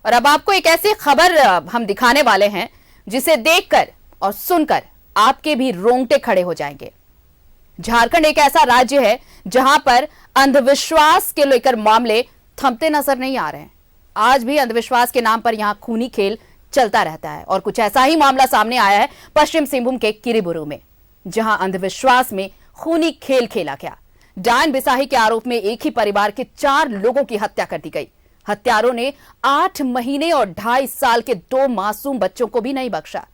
और अब आपको एक ऐसी खबर हम दिखाने वाले हैं जिसे देखकर और सुनकर आपके भी रोंगटे खड़े हो जाएंगे। झारखंड एक ऐसा राज्य है जहां पर अंधविश्वास के लेकर मामले थमते नजर नहीं आ रहे हैं। आज भी अंधविश्वास के नाम पर यहां खूनी खेल चलता रहता है और कुछ ऐसा ही मामला सामने आया है पश्चिम सिंहभूम के किरीबुरू में, जहां अंधविश्वास में खूनी खेल खेला गया। डायन बिसाही के आरोप में एक ही परिवार के 4 लोगों की हत्या कर दी गई। हत्यारों ने 8 महीने और 2.5 साल के 2 मासूम बच्चों को भी नहीं बख्शा।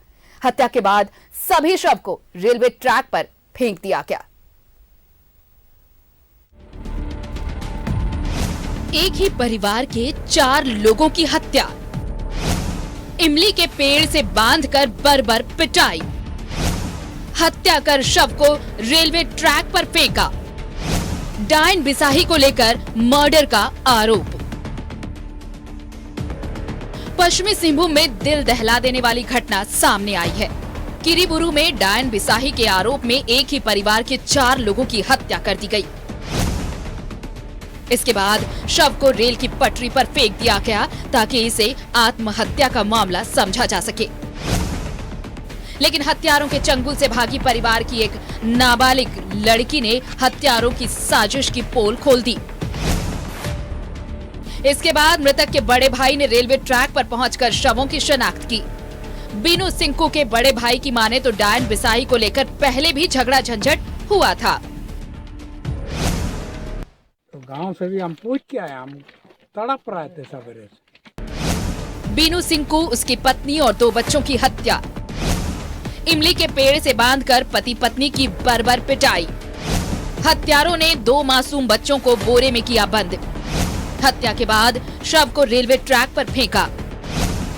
हत्या के बाद सभी शव को रेलवे ट्रैक पर फेंक दिया गया। एक ही परिवार के 4 लोगों की हत्या, इमली के पेड़ से बांधकर बर्बर पिटाई, हत्या कर शव को रेलवे ट्रैक पर फेंका। डायन बिसाही को लेकर मर्डर का आरोप। पश्चिमी सिंहभूम में दिल दहला देने वाली घटना सामने आई है। किरीबुरू में डायन बिसाही के आरोप में एक ही परिवार के 4 लोगों की हत्या कर दी गई। इसके बाद शव को रेल की पटरी पर फेंक दिया गया ताकि इसे आत्महत्या का मामला समझा जा सके। लेकिन हत्यारों के चंगुल से भागी परिवार की एक नाबालिग लड़की ने हत्यारों की साजिश की पोल खोल दी। इसके बाद मृतक के बड़े भाई ने रेलवे ट्रैक पर पहुंचकर शवों की शिनाख्त की। बीनू सिंकू के बड़े भाई की माने तो डायन बिसाही को लेकर पहले भी झगड़ा झंझट हुआ था। तो गांव से भी हम पूछ के आए, हम तड़प रहे थे सवेरे से। बीनू सिंकू, उसकी पत्नी और 2 बच्चों की हत्या, इमली के पेड़ से बांधकर पति पत्नी की बर्बर पिटाई, हत्यारों ने 2 मासूम बच्चों को बोरे में किया बंद, हत्या के बाद शव को रेलवे ट्रैक पर फेंका।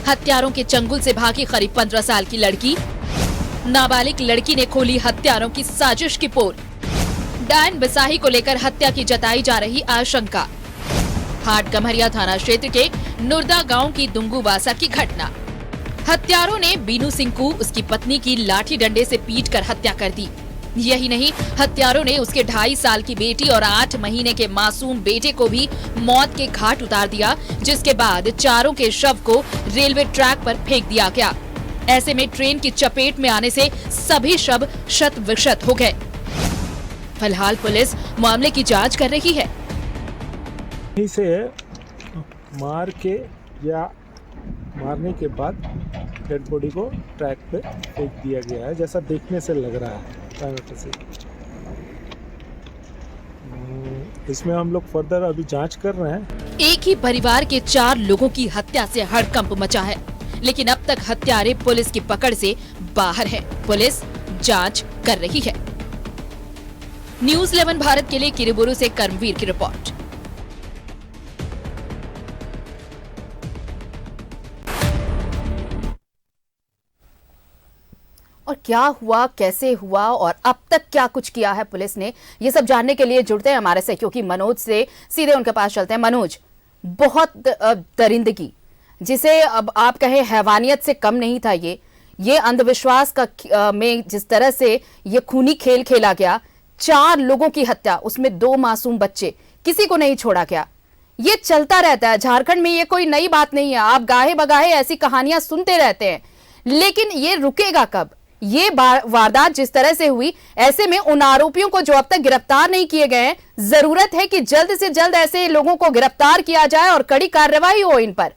हत्यारों के चंगुल से भागी करीब 15 साल की लड़की, नाबालिग लड़की ने खोली हत्यारों की साजिश की पोल। डायन बिसाही को लेकर हत्या की जताई जा रही आशंका। हाट गम्हरिया थाना क्षेत्र के नुरदा गांव की दुंगुवासा की घटना। हत्यारों ने बीनू सिंकू, उसकी पत्नी की लाठी डंडे से पीटकर हत्या कर दी। यही नहीं, हत्यारों ने उसके 2.5 साल की बेटी और 8 महीने के मासूम बेटे को भी मौत के घाट उतार दिया, जिसके बाद चारों के शव को रेलवे ट्रैक पर फेंक दिया गया। ऐसे में ट्रेन की चपेट में आने से सभी शव शत विक्षत हो गए। फिलहाल पुलिस मामले की जांच कर रही है। यहीं से मार के या मारने के बाद डेड बॉडी को ट्रैक पे फेंक दिया गया है, जैसा देखने से लग रहा है। से इसमें हम लोग फर्दर अभी जांच कर रहे हैं। एक ही परिवार के 4 लोगों की हत्या से हड़कंप मचा है, लेकिन अब तक हत्यारे पुलिस की पकड़ से बाहर है। पुलिस जांच कर रही है। न्यूज़ 11 भारत के लिए किरीबुरू से कर्मवीर की रिपोर्ट। और क्या हुआ, कैसे हुआ और अब तक क्या कुछ किया है पुलिस ने, ये सब जानने के लिए जुड़ते हैं हमारे सहयोगी मनोज से। सीधे उनके पास चलते हैं। मनोज, बहुत दरिंदगी, जिसे अब आप कहें हैवानियत से कम नहीं था ये अंधविश्वास का में जिस तरह से ये खूनी खेल खेला गया, 4 लोगों की हत्या, उसमें 2 मासूम बच्चे, किसी को नहीं छोड़ा गया। ये चलता रहता है झारखंड में, ये कोई नई बात नहीं है। आप गाहे बगाहे ऐसी कहानियां सुनते रहते हैं, लेकिन ये रुकेगा कब? ये वारदात जिस तरह से हुई, ऐसे में उन आरोपियों को जो अब तक गिरफ्तार नहीं किए गए हैं, जरूरत है कि जल्द से जल्द ऐसे लोगों को गिरफ्तार किया जाए और कड़ी कार्रवाई हो इन पर।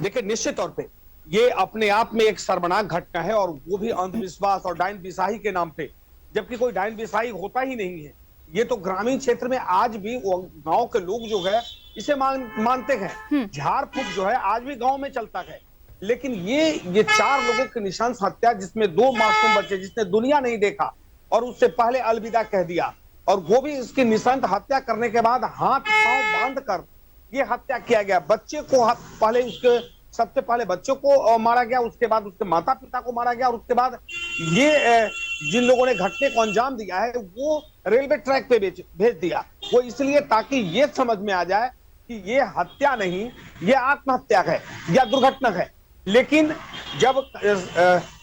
देखिए, निश्चित तौर पे ये अपने आप में एक शर्मनाक घटना है, और वो भी अंधविश्वास और डायन बिसाही के नाम पे, जबकि कोई डायन बिसाही होता ही नहीं है। ये तो ग्रामीण क्षेत्र में आज भी गांव के लोग जो है इसे मानते हैं। झाड़ फूक जो है आज भी गांव में चलता है। लेकिन ये 4 लोगों की निशंस हत्या, जिसमें 2 मासूम बच्चे जिसने दुनिया नहीं देखा और उससे पहले अलविदा कह दिया, और वो भी इसकी निशंस हत्या करने के बाद हाथ पांव बांध कर ये हत्या किया गया। बच्चे को सबसे पहले बच्चों को मारा गया, उसके बाद उसके माता पिता को मारा गया, और उसके बाद ये जिन लोगों ने घटने को अंजाम दिया है वो रेलवे ट्रैक पे भेज दिया। वो इसलिए ताकि ये समझ में आ जाए कि ये हत्या नहीं, ये आत्महत्या है या दुर्घटना है। लेकिन जब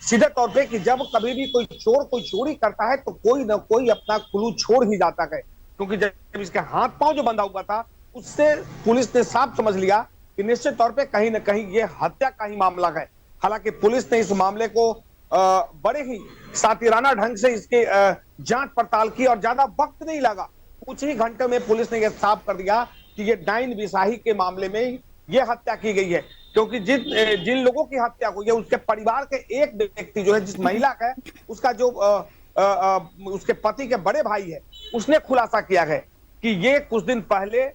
सीधे तौर पे कि जब कभी भी कोई चोर कोई चोरी करता है तो कोई ना कोई अपना क्लू छोड़ ही जाता है, क्योंकि जब इसके हाथ पांव जो बंधा हुआ था उससे पुलिस ने साफ समझ लिया कि निश्चित तौर पे कहीं ना कहीं ये हत्या का ही मामला है। हालांकि पुलिस ने इस मामले को बड़े ही सातिराना ढंग से इसके जांच पड़ताल की और ज्यादा वक्त नहीं लगा। कुछ ही घंटे में पुलिस ने यह साफ कर दिया कि ये डाइन बिसाही के मामले में ये हत्या की गई है, क्योंकि जिन लोगों की हत्या हुई है उसके परिवार के एक व्यक्ति जो है, जिस महिला का है, उसका जो उसके पति के बड़े भाई है, उसने खुलासा किया है कि ये कुछ दिन पहले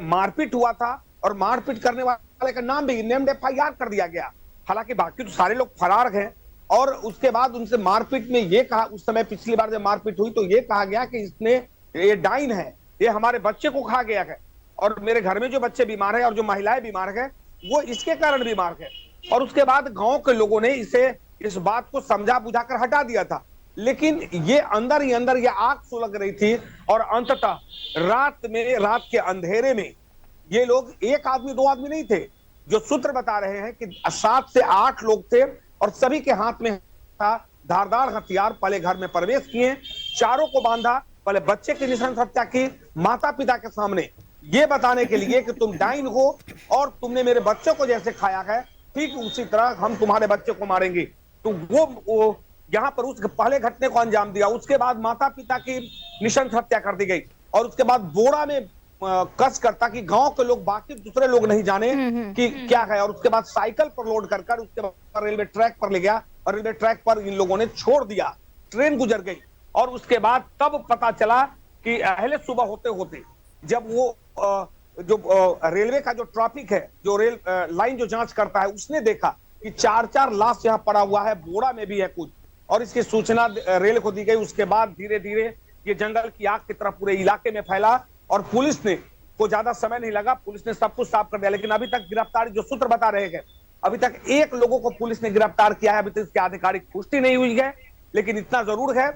मारपीट हुआ था और मारपीट करने वाले का नाम भी नेम्ड FIR कर दिया गया। हालांकि बाकी तो सारे लोग फरार हैं और उसके बाद उनसे मारपीट में ये कहा, उस समय पिछली बार जब मारपीट हुई तो ये कहा गया कि इसने ये डाइन है, ये हमारे बच्चे को खा गया है और मेरे घर में जो बच्चे बीमार है और जो महिलाएं बीमार है वो इसके कारण बीमार है। और उसके बाद गांव के लोगों ने इसे इस बात को समझा बुझाकर हटा दिया था, लेकिन ये अंदर ही अंदर ये आग सुलग रही थी और अंततः रात के अंधेरे में ये लोग एक आदमी दो आदमी नहीं थे, जो सूत्र बता रहे हैं कि 7 से 8 लोग थे और सभी के हाथ में था धारदार हथियार। पहले घर में प्रवेश किए, चारों को बांधा, पहले बच्चे की नृशंस हत्या की माता पिता के सामने, ये बताने के लिए कि तुम डाइन हो और तुमने मेरे बच्चों को जैसे खाया है ठीक उसी तरह हम तुम्हारे बच्चे को मारेंगे। तो वो यहाँ पर उस पहले घटने को अंजाम दिया। उसके बाद माता पिता की नृशंस हत्या कर दी गई और उसके बाद बोरा में कस करता कि गांव के लोग, बाकी दूसरे लोग नहीं जाने कि क्या है। और उसके बाद साइकिल पर लोड कर उसके बाद रेलवे ट्रैक पर ले गया और रेलवे ट्रैक पर इन लोगों ने छोड़ दिया। ट्रेन गुजर गई और उसके बाद तब पता चला कि अहले सुबह होते होते जब वो जो रेलवे का जो ट्रैफिक है, जो रेल लाइन जो जांच करता है, उसने देखा कि 4 लाश यहाँ पड़ा हुआ है, बोरा में भी है कुछ, और इसकी सूचना रेल को दी गई। उसके बाद धीरे धीरे ये जंगल की आग की तरह पूरे इलाके में फैला और पुलिस ने को ज्यादा समय नहीं लगा, पुलिस ने सब कुछ साफ कर दिया। लेकिन अभी तक गिरफ्तारी, जो सूत्र बता रहे हैं, अभी तक 1 लोगों को पुलिस ने गिरफ्तार किया है। अभी तक इसकी आधिकारिक पुष्टि नहीं हुई है, लेकिन इतना जरूर है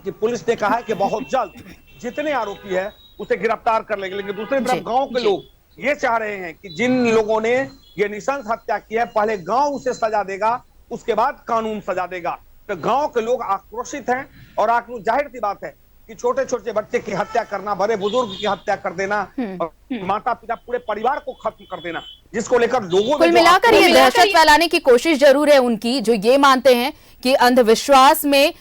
कि पुलिस ने कहा है कि बहुत जल्द जितने आरोपी है उसे गिरफ्तार कर लेंगे। लेकिन दूसरी तरफ गांव के लोग ये चाह रहे हैं कि जिन लोगों ने ये नृशंस हत्या की है, पहले गांव उसे सजा देगा, उसके बाद कानून सजा देगा। तो गांव के लोग आक्रोशित हैं और जाहिर सी बात है कि छोटे छोटे बच्चे की हत्या करना, बड़े बुजुर्ग की हत्या कर देना, माता पिता पूरे परिवार को खत्म कर देना, जिसको लेकर लोगों कुल मिलाकर ये दहशत फैलाने की कोशिश जरूर है उनकी, जो ये मानते हैं कि अंधविश्वास में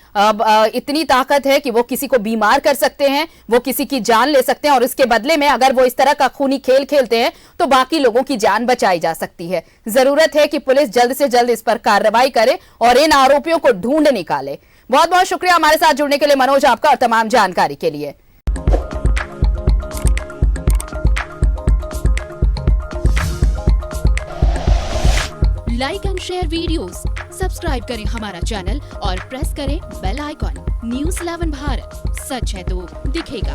इतनी ताकत है कि वो किसी को बीमार कर सकते हैं, वो किसी की जान ले सकते हैं और इसके बदले में अगर वो इस तरह का खूनी खेल खेलते हैं तो बाकी लोगों की जान बचाई जा सकती है। जरूरत है कि पुलिस जल्द से जल्द इस पर कार्रवाई करे और इन आरोपियों को ढूंढ निकाले। बहुत बहुत शुक्रिया हमारे साथ जुड़ने के लिए मनोज, आपका, और तमाम जानकारी के लिए। Like and share videos, subscribe करें हमारा चैनल और प्रेस करें बेल आइकॉन। न्यूज़ 11 भारत, सच है तो दिखेगा।